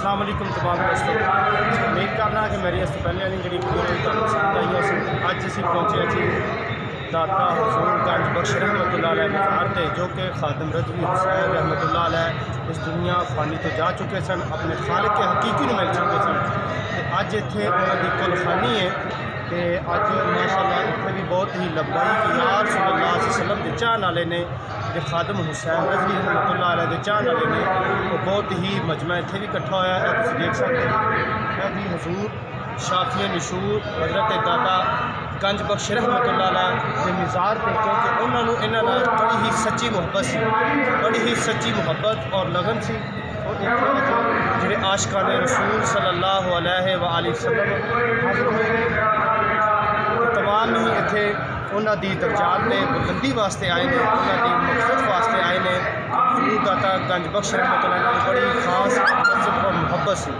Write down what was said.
السلام علیکم تمام دوستوں، امید کرنا کہ میری اس پہلے والی جڑی ویڈیو تمہیں پسند آئی ہو سکتی۔ اج اسی پہنچے جی داتا حضور گنج بخش رحمۃ اللہ علیہ مزار تے، جو کہ خادم رضوی حسین رحمۃ اللہ علیہ اس دنیا فانی تو جا چکے سن، اپنے خالق کے حقیقی نو مل چکے سن۔ اج اتنے انہوں کی کل خانی ہے کہ اج ماشاء اللہ اتنے بھی بہت ہی لبائی کہ یا رسول اللہ صلی اللہ علیہ وسلم کے چاہن والے نے، کہ خادم حسین رضوی رحمۃ اللہ علیہ کے چاہن والے نے، وہ بہت ہی مجمع اتنے بھی کٹھا ہوا ہے۔ تم دیکھ سکتے ہیں جی حضور شافی نشور حضرت داتا گنج بخش رحمۃ اللہ علیہ کے مزار پہ، کیونکہ انہوں نے انہوں نے بڑی ہی سچی محبت سی، بڑی ہی سچی محبت اور لگن سی، اور جڑے عاشقان رسول صلی اللہ علیہ وآلہ وسلم حاضر ہوئے ہیں، تمام ہی اتنے انہوں دی درجات میں بلندی واسطے آئے ہیں، انہوں دی مقصد واسطے آئے ہیں۔ حضور داتا گنج بخش رحمۃ اللہ علیہ بڑی خاص عزت اور محبت سی۔